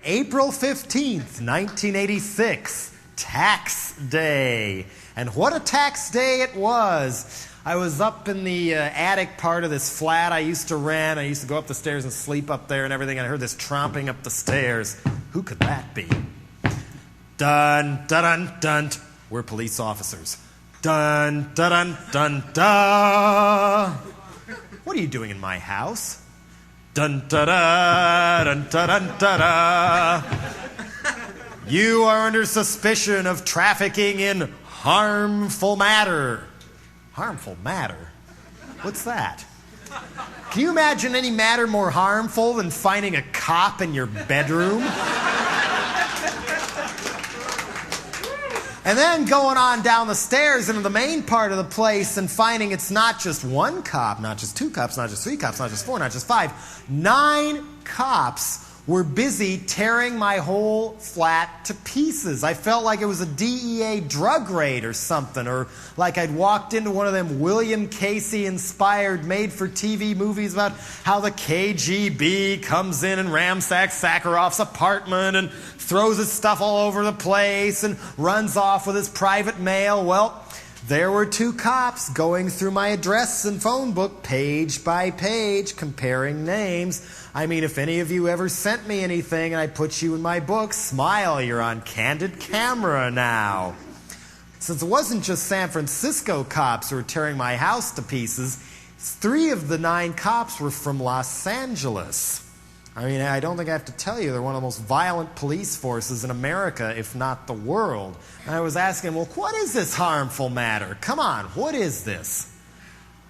April 15th, 1986, tax day. And what a tax day it was. I was up in the attic part of this flat I used to rent. I used to go up the stairs and sleep up there and everything. And I heard this tromping up the stairs. Who could that be? Dun, dun, dun, dun. We're police officers. Dun, dun, dun, dun, dun. What are you doing in my house? Dun da da dun da dun da da. You are under suspicion of trafficking in harmful matter. Harmful matter? What's that? Can you imagine any matter more harmful than finding a cop in your bedroom? And then going on down the stairs into the main part of the place and finding it's not just one cop, not just two cops, not just three cops, not just four, not just five. 9 cops were busy tearing my whole flat to pieces. I felt like it was a DEA drug raid or something, or like I'd walked into one of them William Casey-inspired made-for-TV movies about how the KGB comes in and ransacks Sakharov's apartment and throws his stuff all over the place and runs off with his private mail. Well, there were 2 cops going through my address and phone book page by page, comparing names. I mean, if any of you ever sent me anything and I put you in my book, smile, you're on candid camera now. Since it wasn't just San Francisco cops who were tearing my house to pieces, 3 of the 9 cops were from Los Angeles. I mean, I don't think I have to tell you, they're one of the most violent police forces in America, if not the world. And I was asking, well, what is this harmful matter? Come on, what is this?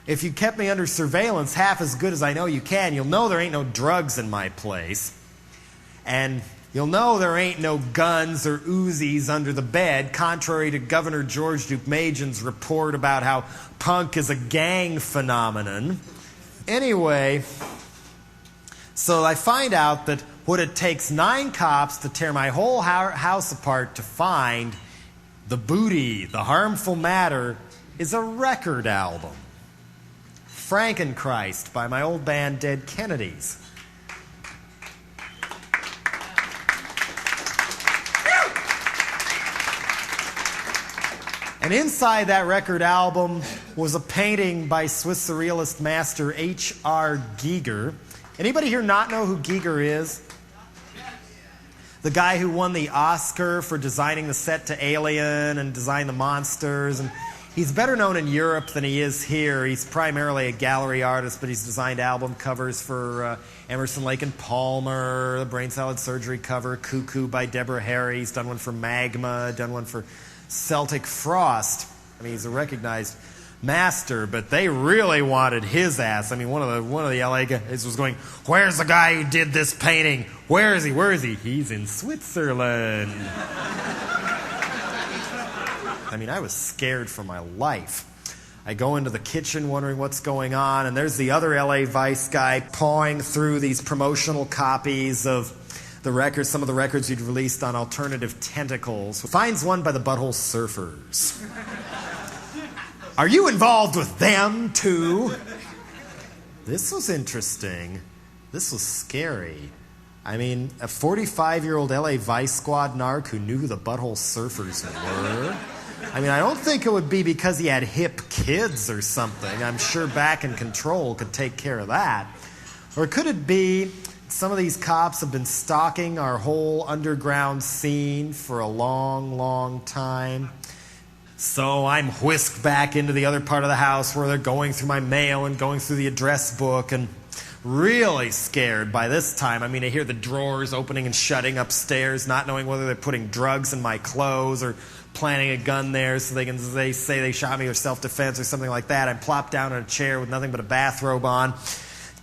If you kept me under surveillance half as good as I know you can, you'll know there ain't no drugs in my place. And you'll know there ain't no guns or Uzis under the bed, contrary to Governor George Deukmejian's report about how punk is a gang phenomenon. Anyway, so I find out that what it takes 9 cops to tear my whole house apart to find the booty, the harmful matter, is a record album. Frankenchrist by my old band Dead Kennedys. And inside that record album was a painting by Swiss surrealist master H.R. Giger. Anybody here not know who Giger is? The guy who won the Oscar for designing the set to Alien and designed the monsters. And he's better known in Europe than he is here. He's primarily a gallery artist, but he's designed album covers for Emerson, Lake and Palmer, the Brain Salad Surgery cover, Cuckoo by Deborah Harry. He's done one for Magma, done one for Celtic Frost. I mean, he's a recognized master, but they really wanted his ass. I mean, one of the LA guys was going, "Where's the guy who did this painting? Where is he? Where is he?" He's in Switzerland. I mean, I was scared for my life. I go into the kitchen wondering what's going on, and there's the other LA Vice guy pawing through these promotional copies of the records, some of the records he'd released on Alternative Tentacles. Finds one by the Butthole Surfers. Are you involved with them, too? This was interesting. This was scary. I mean, a 45-year-old LA Vice Squad narc who knew who the Butthole Surfers were. I mean, I don't think it would be because he had hip kids or something. I'm sure Back in Control could take care of that. Or could it be some of these cops have been stalking our whole underground scene for a long, long time? So I'm whisked back into the other part of the house where they're going through my mail and going through the address book, and really scared by this time. I mean, I hear the drawers opening and shutting upstairs, not knowing whether they're putting drugs in my clothes or planting a gun there so they say they shot me or self-defense or something like that. I'm plopped down in a chair with nothing but a bathrobe on.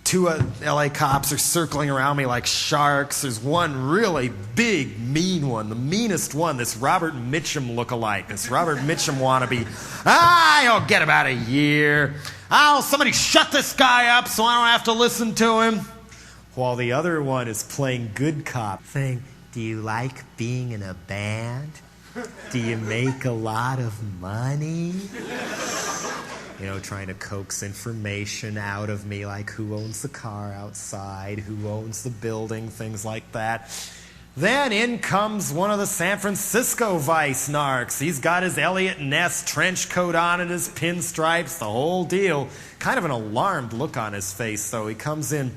2 LA cops are circling around me like sharks. There's one really big, mean one, the meanest one, this Robert Mitchum lookalike, this Robert Mitchum wannabe. He'll get about a year. Somebody shut this guy up so I don't have to listen to him. While the other one is playing good cop, saying, "Do you like being in a band? Do you make a lot of money?" You know, trying to coax information out of me, like who owns the car outside, who owns the building, things like that. Then in comes one of the San Francisco vice narcs. He's got his Elliot Ness trench coat on and his pinstripes, the whole deal. Kind of an alarmed look on his face, though. He comes in.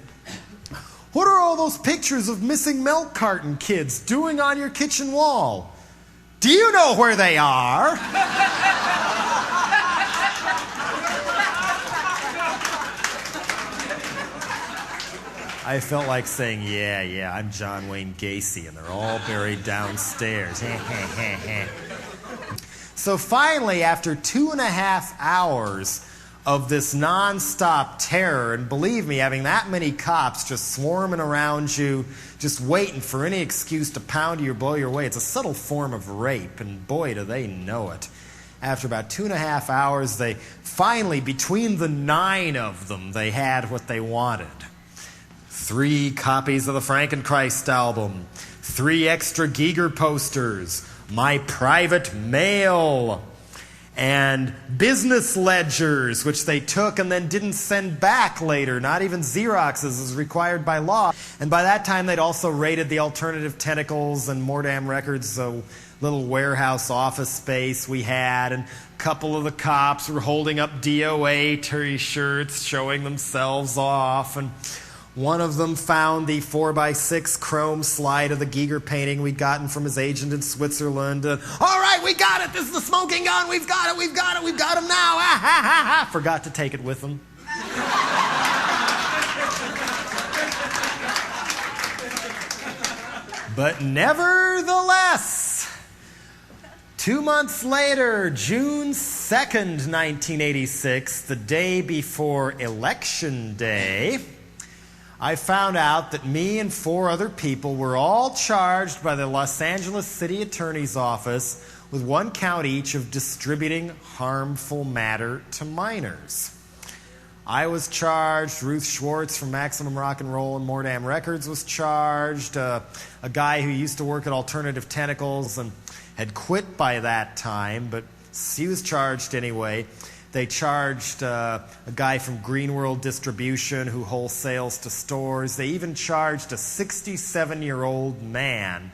What are all those pictures of missing milk carton kids doing on your kitchen wall? Do you know where they are? I felt like saying, yeah, I'm John Wayne Gacy, and they're all buried downstairs. So finally, after 2.5 hours of this nonstop terror, and believe me, having that many cops just swarming around you, just waiting for any excuse to pound you or blow your way, it's a subtle form of rape, and boy, do they know it. After about 2.5 hours, they finally, between the 9 of them, they had what they wanted. 3 copies of the Frankenchrist album, 3 extra Giger posters, my private mail, and business ledgers, which they took and then didn't send back later, not even Xeroxes as required by law. And by that time, they'd also raided the Alternative Tentacles and Mordam Records, a little warehouse office space we had, and a couple of the cops were holding up DOA t-shirts showing themselves off, and one of them found the 4x6 chrome slide of the Giger painting we'd gotten from his agent in Switzerland. All right, we got it. This is the smoking gun. We've got it. We've got him now. Ah, ha, ha, ha. Forgot to take it with them. But nevertheless, 2 months later, June 2nd, 1986, the day before Election Day, I found out that me and 4 other people were all charged by the Los Angeles City Attorney's Office with 1 count each of distributing harmful matter to minors. I was charged. Ruth Schwartz from Maximum Rock and Roll and Mordam Records was charged. A guy who used to work at Alternative Tentacles and had quit by that time, but he was charged anyway. They charged a guy from Green World Distribution who wholesales to stores. They even charged a 67-year-old man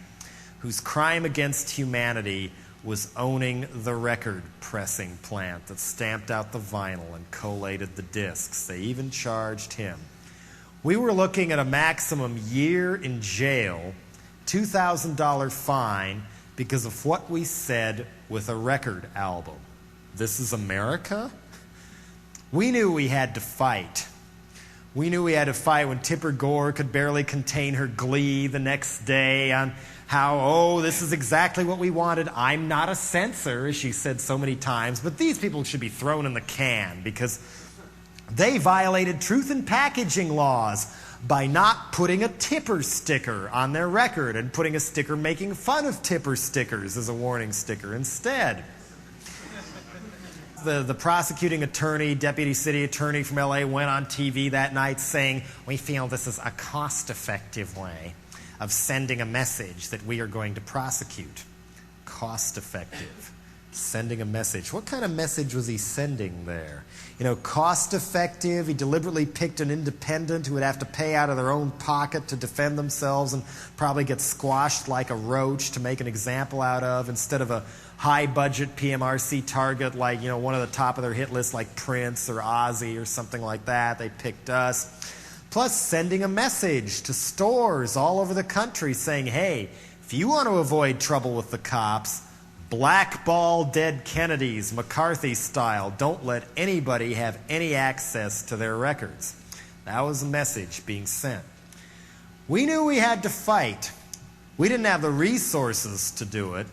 whose crime against humanity was owning the record pressing plant that stamped out the vinyl and collated the discs. They even charged him. We were looking at a maximum year in jail, $2,000 fine because of what we said with a record album. This is America? We knew we had to fight. We knew we had to fight when Tipper Gore could barely contain her glee the next day on how, this is exactly what we wanted. I'm not a censor, as she said so many times, but these people should be thrown in the can because they violated truth in packaging laws by not putting a Tipper sticker on their record and putting a sticker making fun of Tipper stickers as a warning sticker instead. The prosecuting attorney, deputy city attorney from LA, went on TV that night saying, we feel this is a cost-effective way of sending a message that we are going to prosecute. Cost-effective. Sending a message. What kind of message was he sending there? Cost-effective. He deliberately picked an independent who would have to pay out of their own pocket to defend themselves and probably get squashed like a roach to make an example out of instead of a high-budget PMRC target like, one of the top of their hit list like Prince or Ozzy or something like that. They picked us. Plus sending a message to stores all over the country saying, hey, if you want to avoid trouble with the cops, blackball dead Kennedys, McCarthy style. Don't let anybody have any access to their records. That was the message being sent. We knew we had to fight. We didn't have the resources to do it.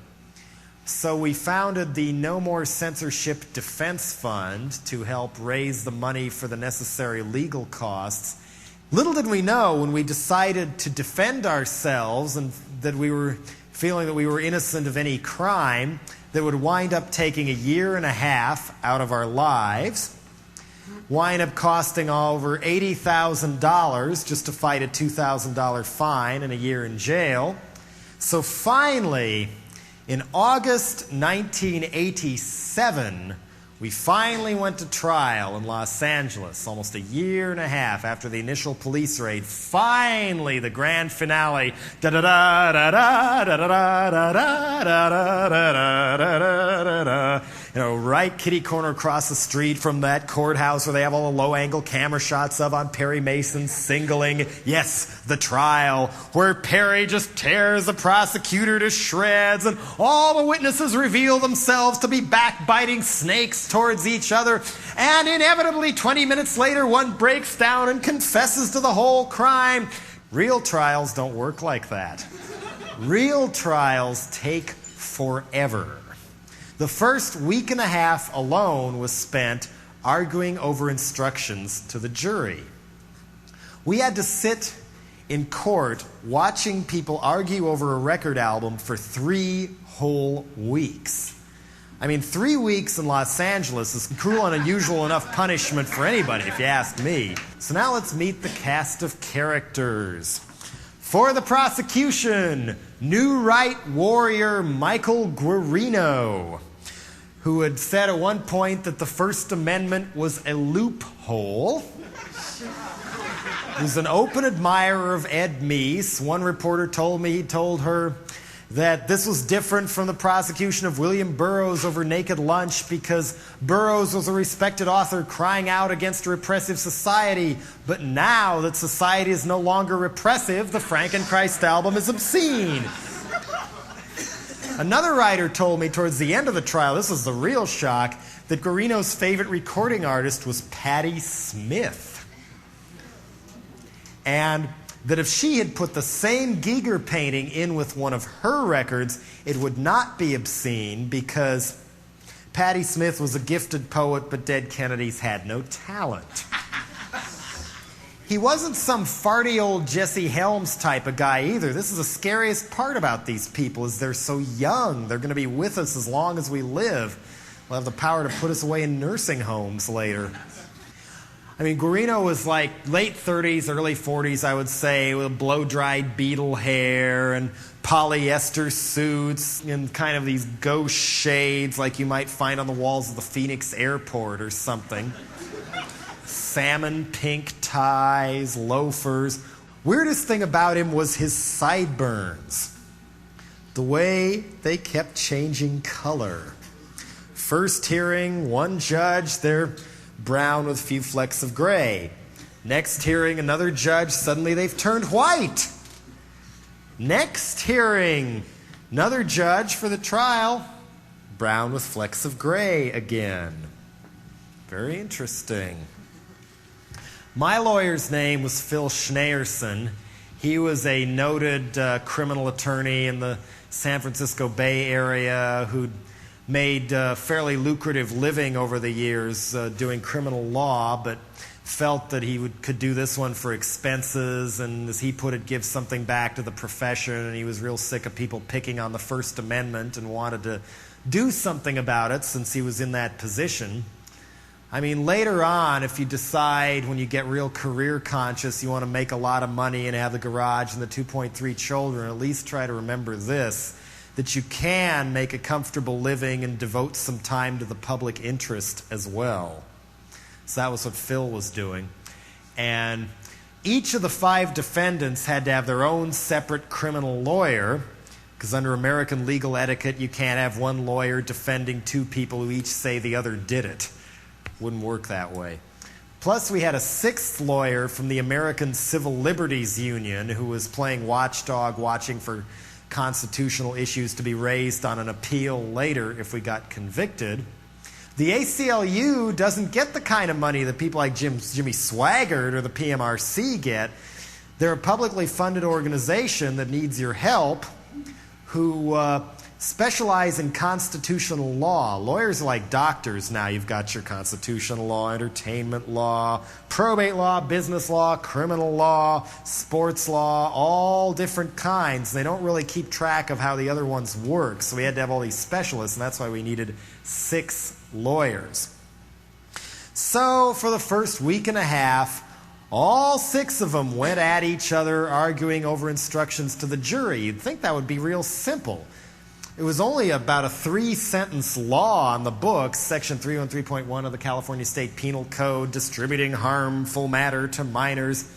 So we founded the No More Censorship Defense Fund to help raise the money for the necessary legal costs. Little did we know when we decided to defend ourselves and that we were feeling that we were innocent of any crime that would wind up taking 1.5 years out of our lives, wind up costing over $80,000 just to fight a $2,000 fine and a year in jail. So finally, in August 1987, We finally went to trial in Los Angeles, almost a year and a half after the initial police raid. Finally, the grand finale. Right kitty corner across the street from that courthouse where they have all the low-angle camera shots of on Perry Mason singling. Yes, the trial, where Perry just tears the prosecutor to shreds and all the witnesses reveal themselves to be backbiting snakes towards each other. And inevitably, 20 minutes later, one breaks down and confesses to the whole crime. Real trials don't work like that. Real trials take forever. The first week and a half alone was spent arguing over instructions to the jury. We had to sit in court watching people argue over a record album for 3 whole weeks. I mean, 3 weeks in Los Angeles is cruel and unusual enough punishment for anybody, if you ask me. So now let's meet the cast of characters. For the prosecution, New Right warrior Michael Guarino, who had said at one point that the First Amendment was a loophole. Who's an open admirer of Ed Meese. One reporter told me he told her that this was different from the prosecution of William Burroughs over Naked Lunch because Burroughs was a respected author crying out against a repressive society. But now that society is no longer repressive, the Frankenchrist album is obscene. Another writer told me towards the end of the trial, this was the real shock, that Guarino's favorite recording artist was Patti Smith. And that if she had put the same Giger painting in with one of her records, it would not be obscene because Patti Smith was a gifted poet, but Dead Kennedys had no talent. He wasn't some farty old Jesse Helms type of guy either. This is the scariest part about these people is they're so young. They're going to be with us as long as we live. They'll have the power to put us away in nursing homes later. I mean, Guarino was like late 30s, early 40s, I would say, with blow-dried beetle hair and polyester suits and kind of these ghost shades like you might find on the walls of the Phoenix airport or something. Salmon pink ties, loafers. Weirdest thing about him was his sideburns. The way they kept changing color. First hearing, one judge, they're brown with a few flecks of gray. Next hearing, another judge, suddenly they've turned white. Next hearing, another judge for the trial, brown with flecks of gray again. Very interesting. My lawyer's name was Phil Schneerson. He was a noted criminal attorney in the San Francisco Bay Area who'd made a fairly lucrative living over the years doing criminal law, but felt that he could do this one for expenses and, as he put it, give something back to the profession. And he was real sick of people picking on the First Amendment and wanted to do something about it since he was in that position. I mean, later on, if you decide when you get real career conscious you want to make a lot of money and have the garage and the 2.3 children, at least try to remember this, that you can make a comfortable living and devote some time to the public interest as well. So that was what Phil was doing. And each of the 5 defendants had to have their own separate criminal lawyer, because under American legal etiquette, you can't have one lawyer defending 2 people who each say the other did it. Wouldn't work that way. Plus, we had a 6th lawyer from the American Civil Liberties Union who was playing watchdog, watching for constitutional issues to be raised on an appeal later if we got convicted. The ACLU doesn't get the kind of money that people like Jimmy Swaggart or the PMRC get. They're a publicly funded organization that needs your help, who specialize in constitutional law. Lawyers are like doctors now. You've got your constitutional law, entertainment law, probate law, business law, criminal law, sports law, all different kinds. They don't really keep track of how the other ones work, so we had to have all these specialists, and that's why we needed 6 lawyers. So for the first week and a half, all 6 of them went at each other, arguing over instructions to the jury. You'd think that would be real simple. It was only about a 3-sentence law on the books, Section 313.1 of the California State Penal Code, distributing harmful matter to minors.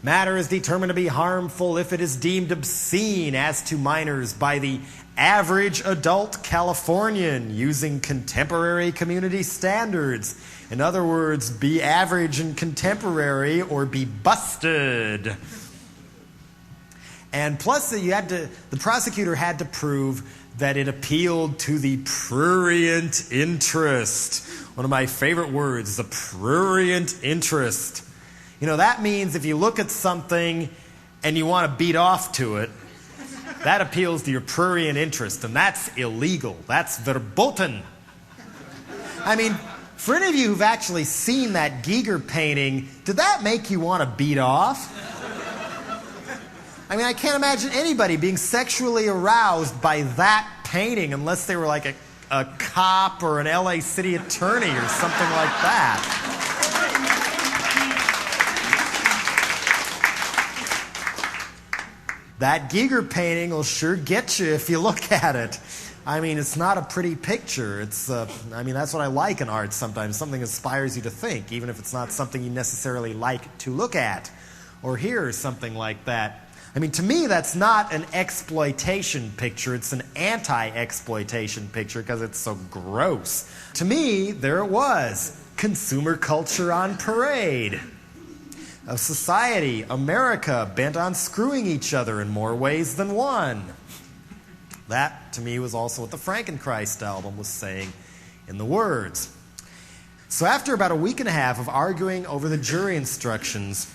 Matter is determined to be harmful if it is deemed obscene as to minors by the average adult Californian using contemporary community standards. In other words, be average and contemporary or be busted. And plus, the prosecutor had to prove that it appealed to the prurient interest. One of my favorite words, the prurient interest. You know, that means if you look at something and you want to beat off to it, that appeals to your prurient interest, and that's illegal. That's verboten. I mean, for any of you who've actually seen that Giger painting, did that make you want to beat off? I mean, I can't imagine anybody being sexually aroused by that painting unless they were like a cop or an LA city attorney or something like that. That Giger painting will sure get you if you look at it. I mean, it's not a pretty picture. That's what I like in art sometimes. Something inspires you to think, even if it's not something you necessarily like to look at or hear, something like that. I mean, to me, that's not an exploitation picture. It's an anti-exploitation picture because it's so gross. To me, there it was. Consumer culture on parade. A society, America, bent on screwing each other in more ways than one. That, to me, was also what the Frankenchrist album was saying in the words. So after about a week and a half of arguing over the jury instructions,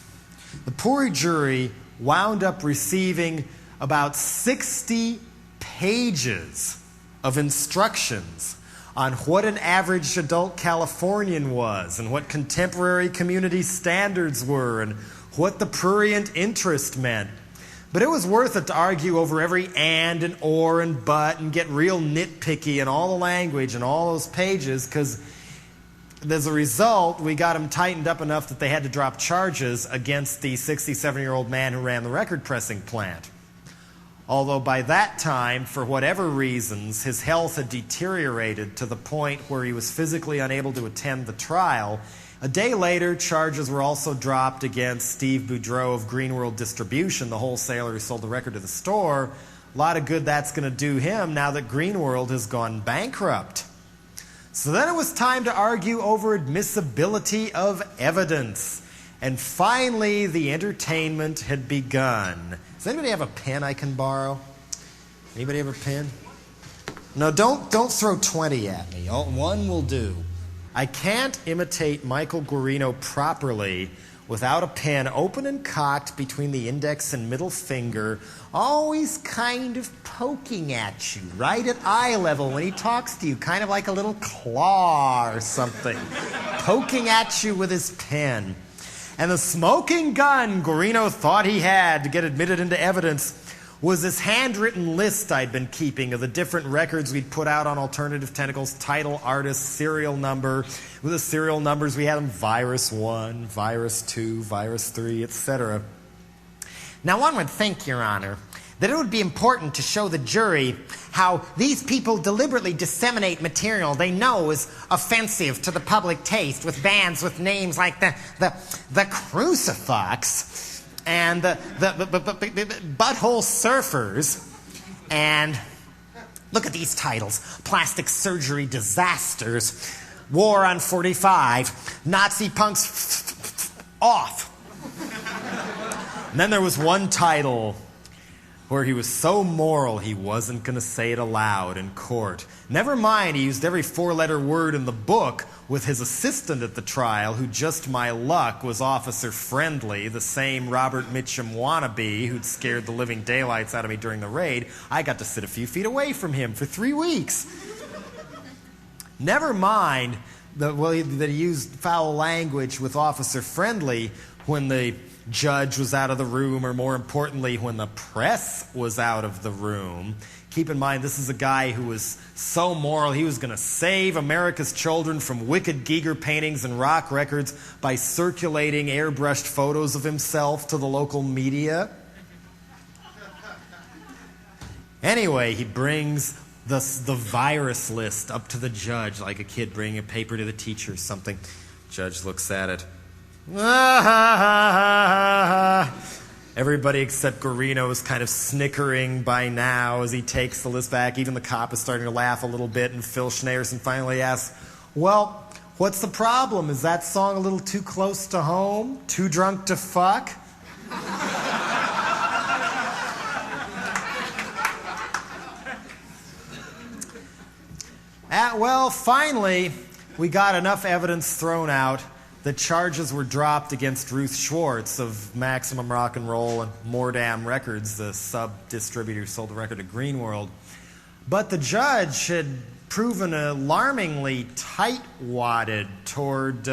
the Puri jury wound up receiving about 60 pages of instructions on what an average adult Californian was and what contemporary community standards were and what the prurient interest meant. But it was worth it to argue over every and or and but and get real nitpicky in all the language and all those pages, because as a result, we got them tightened up enough that they had to drop charges against the 67-year-old man who ran the record pressing plant. Although by that time, for whatever reasons, his health had deteriorated to the point where he was physically unable to attend the trial. A day later, charges were also dropped against Steve Boudreau of Green World Distribution, the wholesaler who sold the record to the store. A lot of good that's going to do him now that Green World has gone bankrupt. So then it was time to argue over admissibility of evidence. And finally, the entertainment had begun. Does anybody have a pen I can borrow? Anybody have a pen? No, don't throw 20 at me. One will do. I can't imitate Michael Guarino properly without a pen open and cocked between the index and middle finger, always kind of poking at you, right at eye level when he talks to you, kind of like a little claw or something, poking at you with his pen. And the smoking gun Guarino thought he had to get admitted into evidence was this handwritten list I'd been keeping of the different records we'd put out on Alternative Tentacles, title, artist, serial number. With the serial numbers, we had them Virus 1, Virus 2, Virus 3, etc. Now, one would think, Your Honor, that it would be important to show the jury how these people deliberately disseminate material they know is offensive to the public taste, with bands with names like the Crucifix and the Butthole Surfers, and look at these titles: Plastic Surgery Disasters, War on 45, Nazi Punks Off. And then there was one title where he was so moral he wasn't going to say it aloud in court. Never mind, he used every four-letter word in the book with his assistant at the trial, who, just my luck, was Officer Friendly, the same Robert Mitchum wannabe who'd scared the living daylights out of me during the raid. I got to sit a few feet away from him for 3 weeks. Never mind that he used foul language with Officer Friendly when the judge was out of the room, or more importantly, when the press was out of the room. Keep in mind, this is a guy who was so moral, he was going to save America's children from wicked Giger paintings and rock records by circulating airbrushed photos of himself to the local media. Anyway, he brings the virus list up to the judge, like a kid bringing a paper to the teacher or something. Judge looks at it. Everybody except Guarino is kind of snickering by now as he takes the list back. Even the cop is starting to laugh a little bit, and Phil Schneerson finally asks, well, what's the problem? Is that song a little too close to home? Too drunk to fuck? Well, finally, we got enough evidence thrown out that charges were dropped against Ruth Schwartz of Maximum Rock and Roll and Mordam Records, the sub-distributor who sold the record to Greenworld. But the judge had proven alarmingly tight-wadded toward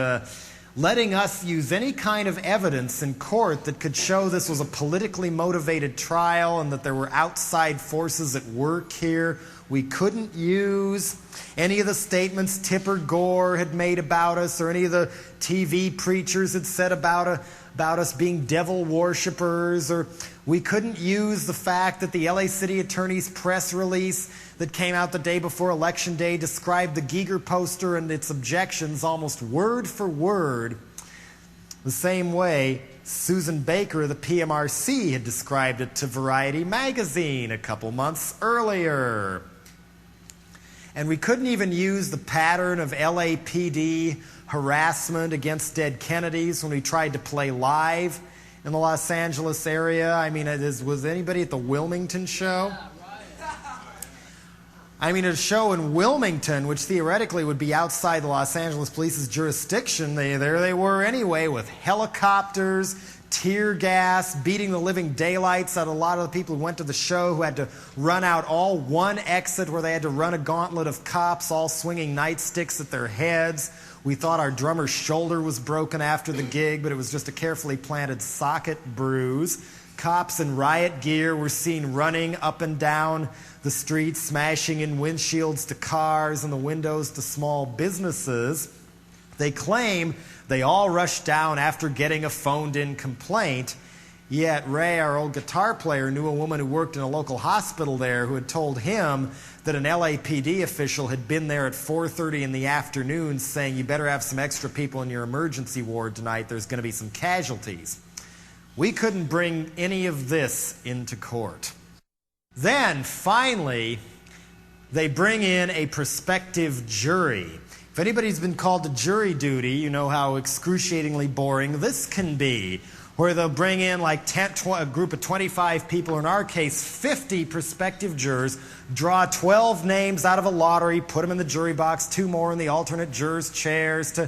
letting us use any kind of evidence in court that could show this was a politically motivated trial and that there were outside forces at work here. We couldn't use any of the statements Tipper Gore had made about us or any of the TV preachers had said about us being devil worshippers, or we couldn't use the fact that the LA City Attorney's press release that came out the day before Election Day described the Giger poster and its objections almost word for word the same way Susan Baker of the PMRC had described it to Variety magazine a couple months earlier. And we couldn't even use the pattern of LAPD harassment against dead Kennedys when we tried to play live in the Los Angeles area. I mean, was anybody at the Wilmington show? I mean, a show in Wilmington, which theoretically would be outside the Los Angeles police's jurisdiction, there they were anyway, with helicopters, tear gas, beating the living daylights out of a lot of the people who went to the show, who had to run out all one exit where they had to run a gauntlet of cops all swinging nightsticks at their heads. We thought our drummer's shoulder was broken after the gig, but it was just a carefully planted socket bruise. Cops in riot gear were seen running up and down the streets, smashing in windshields to cars and the windows to small businesses. They claim they all rushed down after getting a phoned-in complaint, yet Ray, our old guitar player, knew a woman who worked in a local hospital there who had told him that an LAPD official had been there at 4:30 in the afternoon saying, you better have some extra people in your emergency ward tonight, there's going to be some casualties. We couldn't bring any of this into court. Then, finally, they bring in a prospective jury. If anybody's been called to jury duty, you know how excruciatingly boring this can be, where they'll bring in like a group of 25 people, or in our case, 50 prospective jurors, draw 12 names out of a lottery, put them in the jury box, 2 more in the alternate jurors' chairs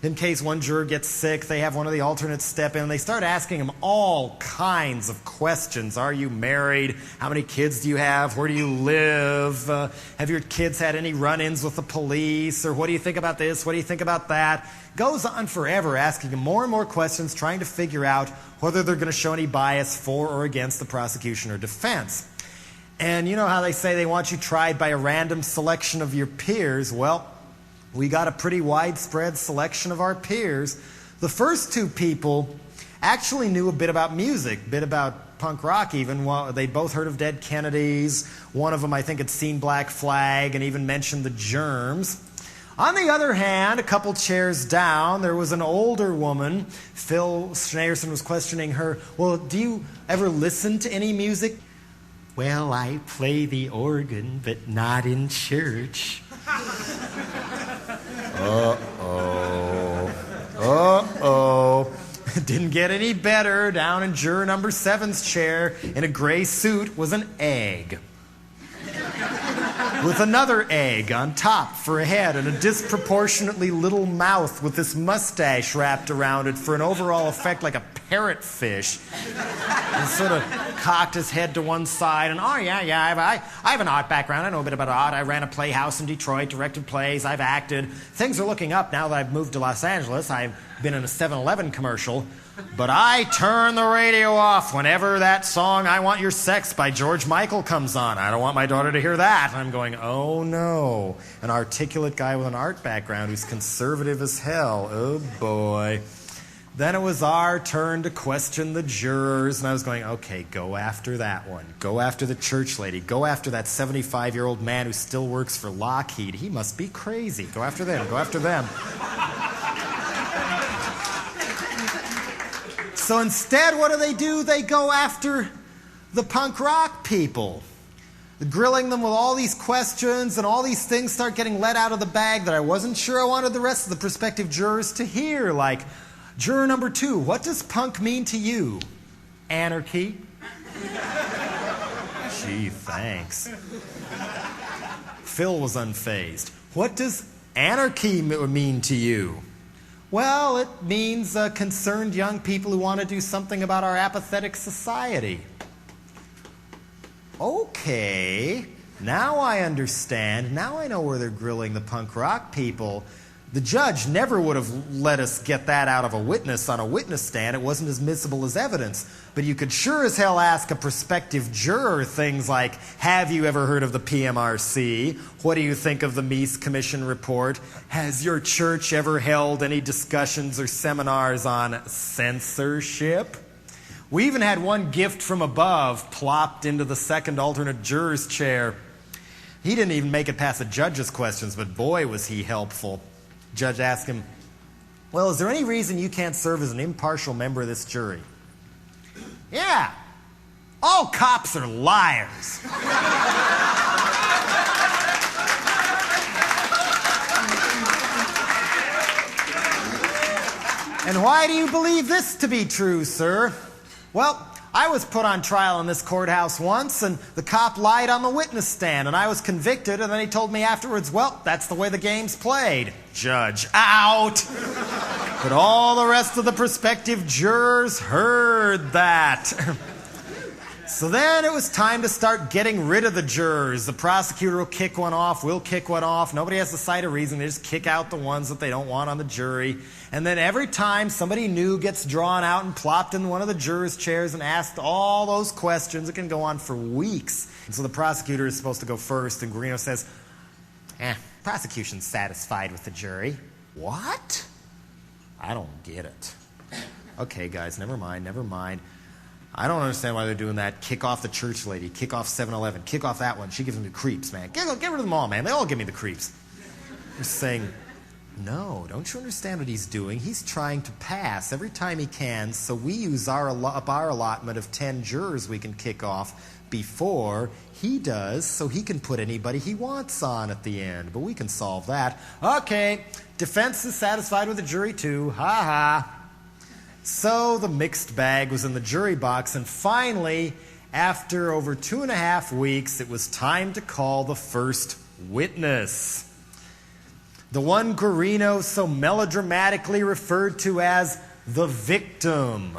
in case one juror gets sick, they have one of the alternates step in, and they start asking them all kinds of questions. Are you married? How many kids do you have? Where do you live? Have your kids had any run-ins with the police? Or what do you think about this? What do you think about that? Goes on forever, asking them more and more questions, trying to figure out whether they're going to show any bias for or against the prosecution or defense. And you know how they say they want you tried by a random selection of your peers? Well, we got a pretty widespread selection of our peers. The first 2 people actually knew a bit about music, a bit about punk rock even. Well, they'd both heard of Dead Kennedys. One of them, I think, had seen Black Flag and even mentioned the Germs. On the other hand, a couple chairs down, there was an older woman. Phil Schneerson was questioning her. Well, do you ever listen to any music? Well, I play the organ, but not in church. Uh-oh. Didn't get any better. Down in juror number 7's chair, in a gray suit, was an egg. With another egg on top for a head and a disproportionately little mouth with this mustache wrapped around it for an overall effect like a parrotfish. He sort of cocked his head to one side and, I have an art background. I know a bit about art. I ran a playhouse in Detroit, directed plays, I've acted. Things are looking up now that I've moved to Los Angeles. I've been in a 7-Eleven commercial. But I turn the radio off whenever that song, I Want Your Sex by George Michael comes on. I don't want my daughter to hear that. And I'm going, oh no. An articulate guy with an art background who's conservative as hell. Oh boy. Then it was our turn to question the jurors, and I was going, okay, go after that one. Go after the church lady. Go after that 75-year-old man who still works for Lockheed. He must be crazy. Go after them. Go after them. So instead, what do? They go after the punk rock people. Grilling them with all these questions, and all these things start getting let out of the bag that I wasn't sure I wanted the rest of the prospective jurors to hear, like, juror number 2, what does punk mean to you? Anarchy. Gee, thanks. Phil was unfazed. What does anarchy mean to you? Well, it means concerned young people who want to do something about our apathetic society. Okay, now I understand. Now I know where they're grilling the punk rock people. The judge never would have let us get that out of a witness on a witness stand. It wasn't admissible as evidence. But you could sure as hell ask a prospective juror things like, have you ever heard of the PMRC? What do you think of the Meese Commission report? Has your church ever held any discussions or seminars on censorship? We even had one gift from above plopped into the second alternate juror's chair. He didn't even make it past the judge's questions, but boy was he helpful. Judge asked him, well, is there any reason you can't serve as an impartial member of this jury? Yeah, all cops are liars. And why do you believe this to be true, sir? Well, I was put on trial in this courthouse once, and the cop lied on the witness stand, and I was convicted, and then he told me afterwards, well, that's the way the game's played. Judge, out! But all the rest of the prospective jurors heard that. So then it was time to start getting rid of the jurors. The prosecutor will kick one off, we'll kick one off. Nobody has to cite a reason. They just kick out the ones that they don't want on the jury. And then every time somebody new gets drawn out and plopped in one of the jurors' chairs and asked all those questions, it can go on for weeks. And so the prosecutor is supposed to go first, and Guarino says, prosecution's satisfied with the jury. What? I don't get it. Okay, guys, never mind. I don't understand why they're doing that. Kick off the church lady. Kick off 7-Eleven. Kick off that one. She gives me the creeps, man. Get rid of them all, man. They all give me the creeps. They're saying, no, don't you understand what he's doing? He's trying to pass every time he can, so we use our allotment of 10 jurors we can kick off before he does, so he can put anybody he wants on at the end. But we can solve that. Okay, defense is satisfied with the jury too. Ha-ha. So the mixed bag was in the jury box, and finally, after over 2.5 weeks, it was time to call the first witness. The one Guarino so melodramatically referred to as the victim,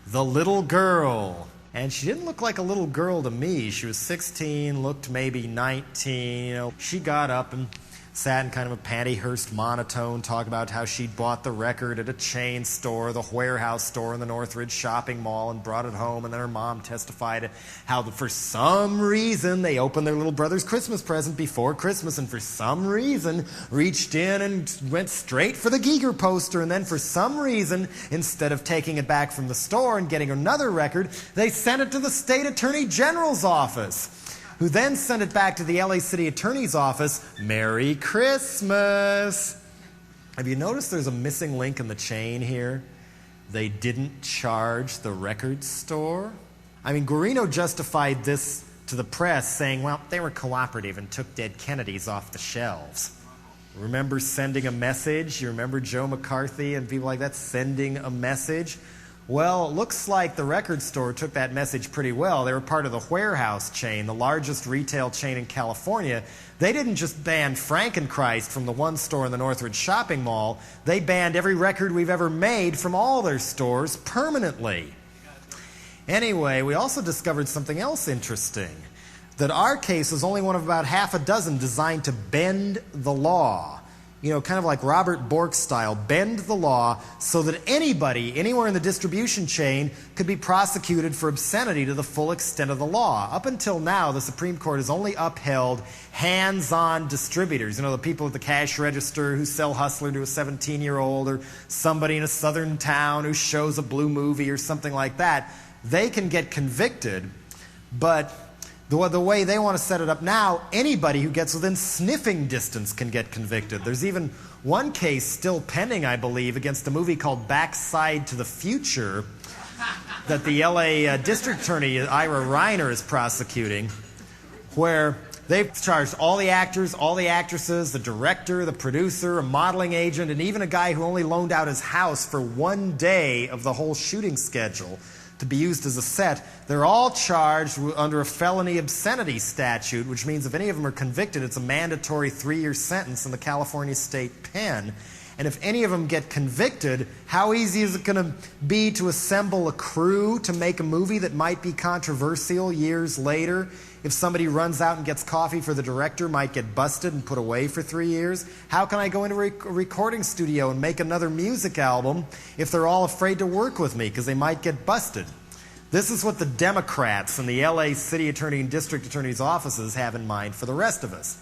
the little girl. And she didn't look like a little girl to me. She was 16, looked maybe 19. She got up and sat in kind of a pantyhurst monotone, talking about how she'd bought the record at a chain store, the warehouse store in the Northridge shopping mall, and brought it home. And then her mom testified how for some reason they opened their little brother's Christmas present before Christmas, and for some reason reached in and went straight for the Giger poster. And then for some reason, instead of taking it back from the store and getting another record, they sent it to the state attorney general's office, who then sent it back to the LA City Attorney's Office. Merry Christmas! Have you noticed there's a missing link in the chain here? They didn't charge the record store. I mean, Guarino justified this to the press, saying, well, they were cooperative and took Dead Kennedys off the shelves. Remember sending a message? You remember Joe McCarthy and people like that sending a message? Well, it looks like the record store took that message pretty well. They were part of the Warehouse chain, the largest retail chain in California. They didn't just ban Frankenchrist from the one store in the Northridge shopping mall. They banned every record we've ever made from all their stores permanently. Anyway, we also discovered something else interesting, that our case was only one of about half a dozen designed to bend the law. kind of like Robert Bork style, bend the law so that anybody, anywhere in the distribution chain, could be prosecuted for obscenity to the full extent of the law. Up until now, the Supreme Court has only upheld hands-on distributors, the people at the cash register who sell Hustler to a 17-year-old, or somebody in a southern town who shows a blue movie or something like that. They can get convicted, but the way they want to set it up now, anybody who gets within sniffing distance can get convicted. There's even one case still pending, I believe, against a movie called Backside to the Future that the LA District Attorney, Ira Reiner, is prosecuting, where they've charged all the actors, all the actresses, the director, the producer, a modeling agent, and even a guy who only loaned out his house for one day of the whole shooting schedule to be used as a set. They're all charged under a felony obscenity statute, which means if any of them are convicted, it's a mandatory 3-year sentence in the California State Pen. And if any of them get convicted, how easy is it going to be to assemble a crew to make a movie that might be controversial years later? If somebody runs out and gets coffee for the director, might get busted and put away for 3 years. How can I go into a recording studio and make another music album if they're all afraid to work with me because they might get busted? This is what the Democrats and the LA City Attorney and District Attorney's offices have in mind for the rest of us.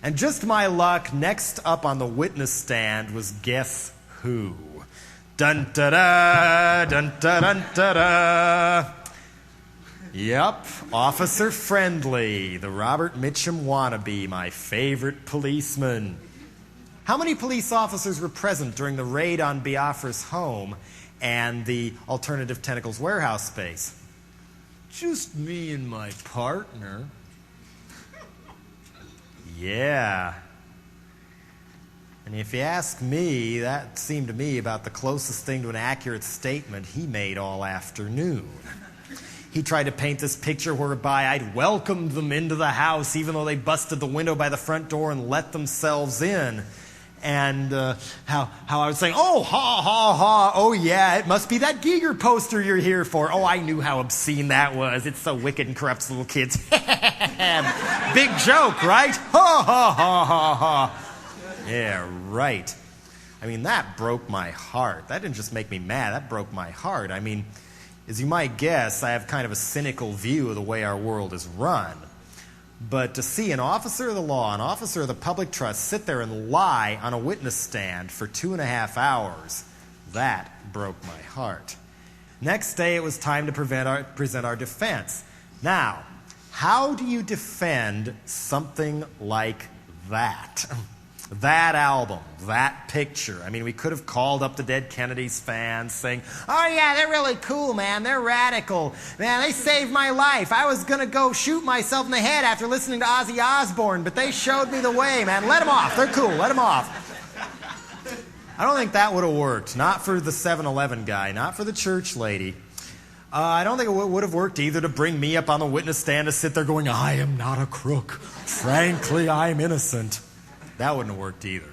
And just my luck, next up on the witness stand was guess who? Dun-da-da, dun-da-dun-da-da. Yep, Officer Friendly, the Robert Mitchum wannabe, my favorite policeman. How many police officers were present during the raid on Biafra's home and the Alternative Tentacles warehouse space? Just me and my partner. Yeah. And if you ask me, that seemed to me about the closest thing to an accurate statement he made all afternoon. He tried to paint this picture whereby I'd welcomed them into the house even though they busted the window by the front door and let themselves in. And how I was saying, oh, ha, ha, ha, oh yeah, it must be that Giger poster you're here for. Oh, I knew how obscene that was. It's so wicked and corrupts little kids. Big joke, right? Ha, ha, ha, ha, ha. Yeah, right. I mean, that broke my heart. That didn't just make me mad, that broke my heart. I mean, as you might guess, I have kind of a cynical view of the way our world is run. But to see an officer of the law, an officer of the public trust, sit there and lie on a witness stand for 2.5 hours, that broke my heart. Next day, it was time to present our defense. Now, how do you defend something like that? That album, that picture. I mean, we could have called up the Dead Kennedys fans saying, oh yeah, they're really cool, man. They're radical. Man, they saved my life. I was going to go shoot myself in the head after listening to Ozzy Osbourne, but they showed me the way, man. Let them off. They're cool. Let them off. I don't think that would have worked. Not for the 7-Eleven guy. Not for the church lady. I don't think it would have worked either to bring me up on the witness stand to sit there going, I am not a crook. Frankly, I'm innocent. That wouldn't have worked either.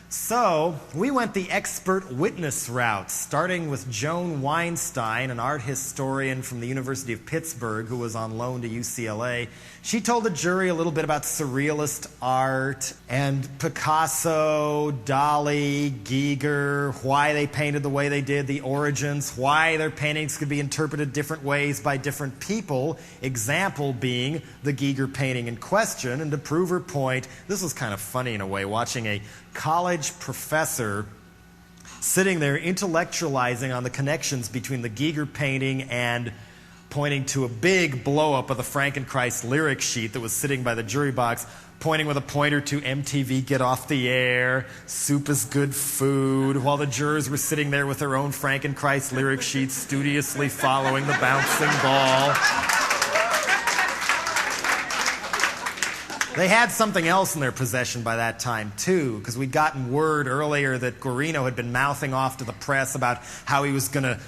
So we went the expert witness route, starting with Joan Weinstein, an art historian from the University of Pittsburgh who was on loan to UCLA. She told the jury a little bit about surrealist art and Picasso, Dali, Giger, why they painted the way they did, the origins, why their paintings could be interpreted different ways by different people, example being the Giger painting in question. And to prove her point, this was kind of funny in a way, watching a college professor sitting there intellectualizing on the connections between the Giger painting and pointing to a big blow-up of the Frankenchrist lyric sheet that was sitting by the jury box, pointing with a pointer to MTV Get Off the Air, Soup is Good Food, while the jurors were sitting there with their own Frankenchrist lyric sheets, studiously following the bouncing ball. They had something else in their possession by that time, too, because we'd gotten word earlier that Guarino had been mouthing off to the press about how he was going to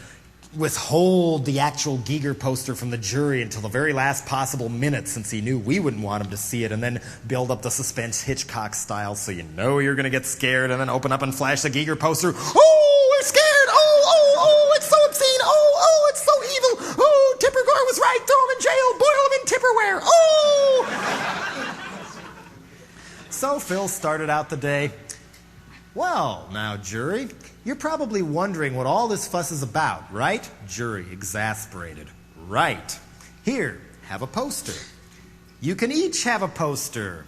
withhold the actual Giger poster from the jury until the very last possible minute, since he knew we wouldn't want him to see it, and then build up the suspense Hitchcock style so you know you're going to get scared, and then open up and flash the Giger poster. Oh, we're scared! Oh, it's so obscene! Oh, it's so evil! Oh, Tipper Gore was right! Throw him in jail! Boil him in Tipperware! Oh! So Phil started out the day, Well, now, jury, you're probably wondering what all this fuss is about, right? Jury, exasperated. Right. Here, have a poster. You can each have a poster.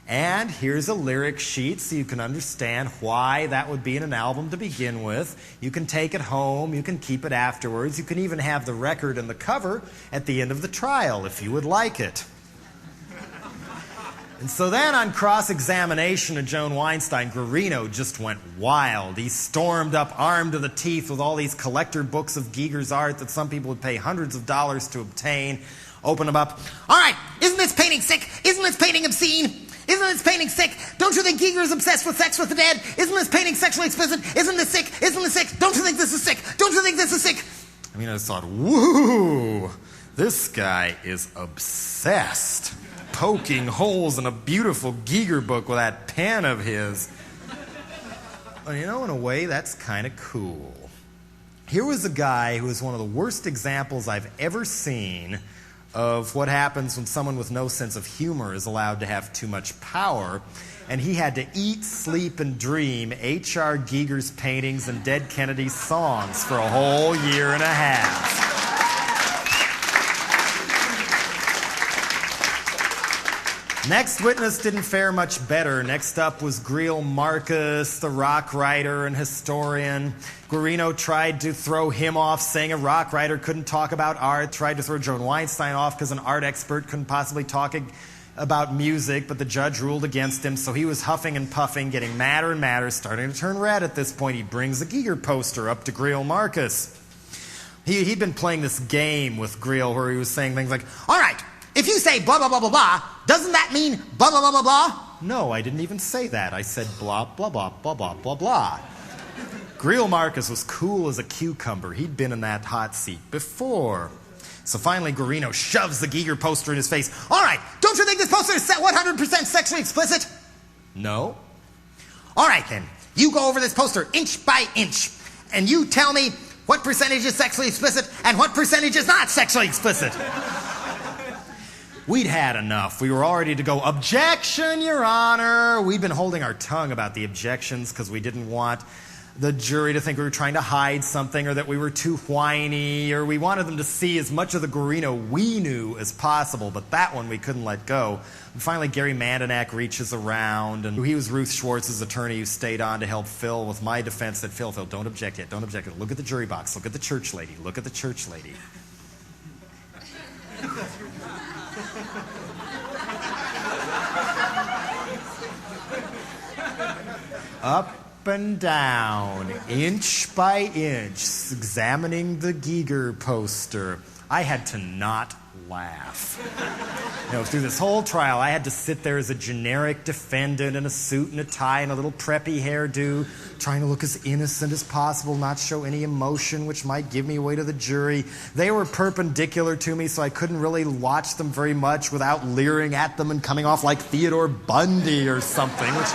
And here's a lyric sheet so you can understand why that would be in an album to begin with. You can take it home. You can keep it afterwards. You can even have the record and the cover at the end of the trial if you would like it. And so then on cross-examination of Joan Weinstein, Guarino just went wild. He stormed up armed to the teeth with all these collector books of Giger's art that some people would pay hundreds of dollars to obtain. Open them up. All right, isn't this painting sick? Isn't this painting obscene? Isn't this painting sick? Don't you think Giger is obsessed with sex with the dead? Isn't this painting sexually explicit? Isn't this sick? Isn't this sick? Don't you think this is sick? Don't you think this is sick? I mean, I just thought, woo, this guy is obsessed. Poking holes in a beautiful Giger book with that pen of his. Well, you know, in a way, that's kind of cool. Here was a guy who was one of the worst examples I've ever seen of what happens when someone with no sense of humor is allowed to have too much power. And he had to eat, sleep, and dream H.R. Giger's paintings and Dead Kennedy's songs for a whole year and a half. Next witness didn't fare much better. Next up was Greil Marcus, the rock writer and historian. Guarino tried to throw him off, saying a rock writer couldn't talk about art. Tried to throw Joan Weinstein off because an art expert couldn't possibly talk about music, but the judge ruled against him, so he was huffing and puffing, getting madder and madder, starting to turn red at this point. He brings the Giger poster up to Greil Marcus. He'd been playing this game with Greil where he was saying things like, all right, if you say blah, blah, blah, blah, blah, doesn't that mean blah, blah, blah, blah, blah? No, I didn't even say that. I said blah, blah, blah, blah, blah, blah, blah. Greil Marcus was cool as a cucumber. He'd been in that hot seat before. So finally, Guarino shoves the Giger poster in his face. All right, don't you think this poster is 100% sexually explicit? No. All right, then. You go over this poster inch by inch, and you tell me what percentage is sexually explicit and what percentage is not sexually explicit. We'd had enough. We were all ready to go, objection, Your Honor. We'd been holding our tongue about the objections because we didn't want the jury to think we were trying to hide something or that we were too whiny, or we wanted them to see as much of the Guarino we knew as possible, but that one we couldn't let go. And finally, Gary Mandenack reaches around, and he was Ruth Schwartz's attorney who stayed on to help Phil with my defense that Phil, don't object yet, don't object yet. Look at the jury box, look at the church lady, look at the church lady. Up and down, inch by inch, examining the Giger poster. I had to not laugh. Through this whole trial, I had to sit there as a generic defendant in a suit and a tie and a little preppy hairdo, trying to look as innocent as possible, not show any emotion which might give me away to the jury. They were perpendicular to me, so I couldn't really watch them very much without leering at them and coming off like Theodore Bundy or something, which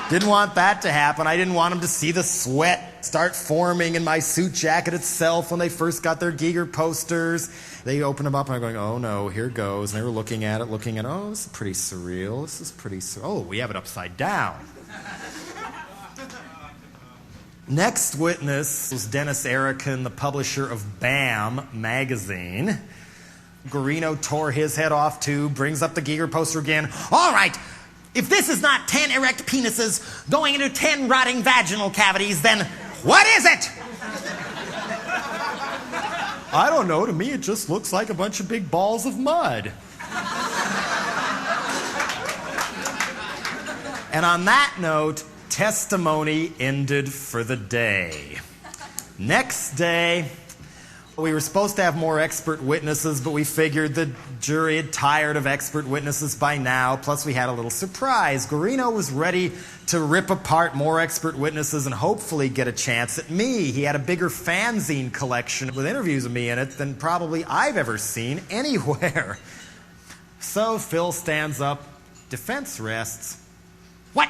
didn't want that to happen. I didn't want them to see the sweat start forming in my suit jacket itself when they first got their Giger posters. They opened them up and I'm going, oh no, here goes. And they were looking at it, oh, this is pretty surreal. This is pretty oh, we have it upside down. Next witness was Dennis Erickson, the publisher of BAM magazine. Guarino tore his head off too, brings up the Giger poster again. All right, if this is not 10 erect penises going into 10 rotting vaginal cavities, then what is it? I don't know. To me, it just looks like a bunch of big balls of mud. And on that note, testimony ended for the day. Next day, we were supposed to have more expert witnesses, but we figured the jury had tired of expert witnesses by now. Plus, we had a little surprise. Guarino was ready to rip apart more expert witnesses and hopefully get a chance at me. He had a bigger fanzine collection with interviews of me in it than probably I've ever seen anywhere. So Phil stands up, defense rests. What?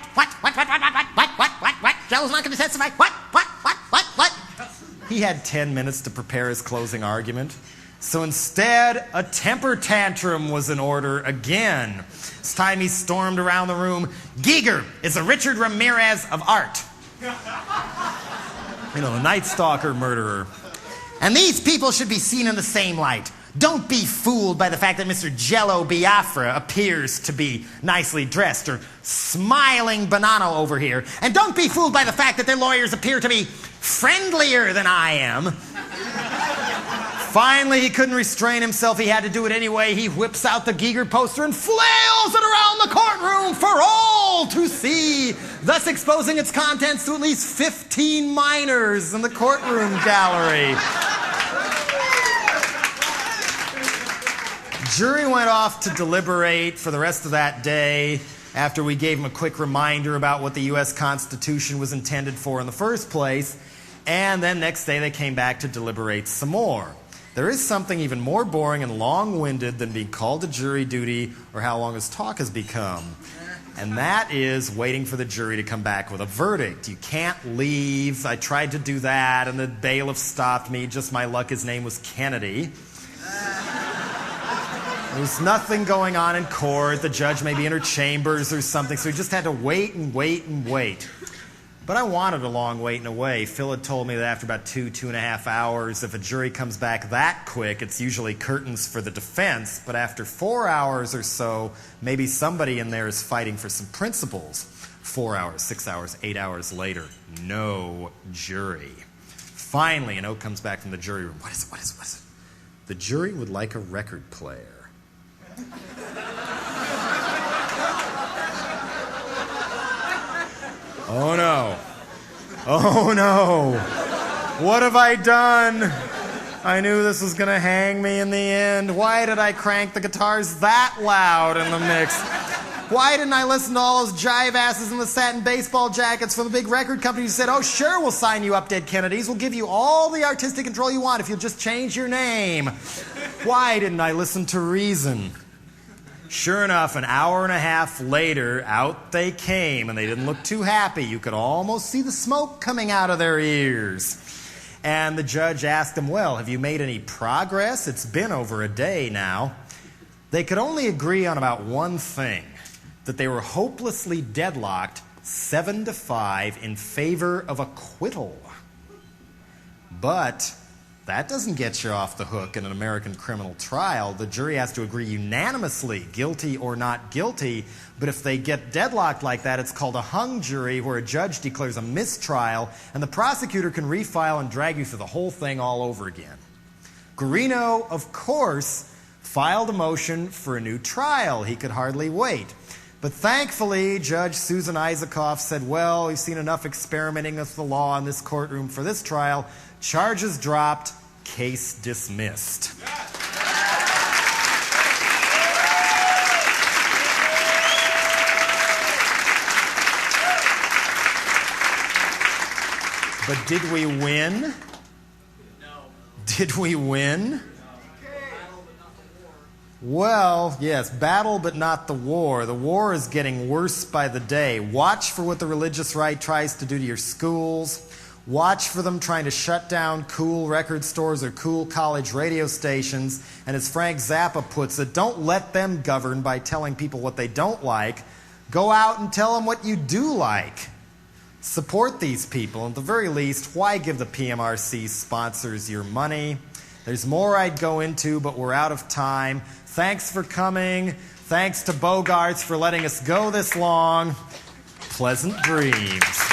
Jello's not going to testify? What? He had 10 minutes to prepare his closing argument. So instead, a temper tantrum was in order again. This time he stormed around the room. Giger is a Richard Ramirez of art. You know, the Night Stalker murderer. And these people should be seen in the same light. Don't be fooled by the fact that Mr. Jello Biafra appears to be nicely dressed, or smiling Banana over here. And don't be fooled by the fact that their lawyers appear to be friendlier than I am. Finally, he couldn't restrain himself. He had to do it anyway. He whips out the Giger poster and flails it around the courtroom for all to see, thus exposing its contents to at least 15 minors in the courtroom gallery. Jury went off to deliberate for the rest of that day after we gave them a quick reminder about what the U.S. Constitution was intended for in the first place, and then next day they came back to deliberate some more. There is something even more boring and long-winded than being called to jury duty or how long his talk has become, and that is waiting for the jury to come back with a verdict. You can't leave. I tried to do that, and the bailiff stopped me. Just my luck, his name was Kennedy. There's nothing going on in court. The judge may be in her chambers or something, so we just had to wait and wait and wait. But I wanted a long wait and away. Phil had told me that after about 2.5 hours, if a jury comes back that quick, it's usually curtains for the defense. But after 4 hours or so, maybe somebody in there is fighting for some principles. 4 hours, 6 hours, 8 hours later, no jury. Finally, a note comes back from the jury room. What is it? What is it? What is it? The jury would like a record player. Oh no. Oh no. What have I done? I knew this was going to hang me in the end. Why did I crank the guitars that loud in the mix? Why didn't I listen to all those jive asses in the satin baseball jackets from the big record company who said, oh sure, we'll sign you up, Dead Kennedys. We'll give you all the artistic control you want if you'll just change your name. Why didn't I listen to reason? Sure enough, an hour and a half later, out they came, and they didn't look too happy. You could almost see the smoke coming out of their ears. And the judge asked them, well, have you made any progress? It's been over a day now. They could only agree on about one thing, that they were hopelessly deadlocked 7-5 in favor of acquittal. But that doesn't get you off the hook in an American criminal trial. The jury has to agree unanimously, guilty or not guilty. But if they get deadlocked like that, it's called a hung jury, where a judge declares a mistrial, and the prosecutor can refile and drag you through the whole thing all over again. Guarino, of course, filed a motion for a new trial. He could hardly wait. But thankfully, Judge Susan Isaacoff said, well, we've seen enough experimenting with the law in this courtroom for this trial. Charges dropped, case dismissed. But did we win? No. Did we win? Well, yes, battle but not the war. The war is getting worse by the day. Watch for what the religious right tries to do to your schools. Watch for them trying to shut down cool record stores or cool college radio stations. And as Frank Zappa puts it, don't let them govern by telling people what they don't like. Go out and tell them what you do like. Support these people. At the very least, why give the PMRC sponsors your money? There's more I'd go into, but we're out of time. Thanks for coming. Thanks to Bogarts for letting us go this long. Pleasant dreams.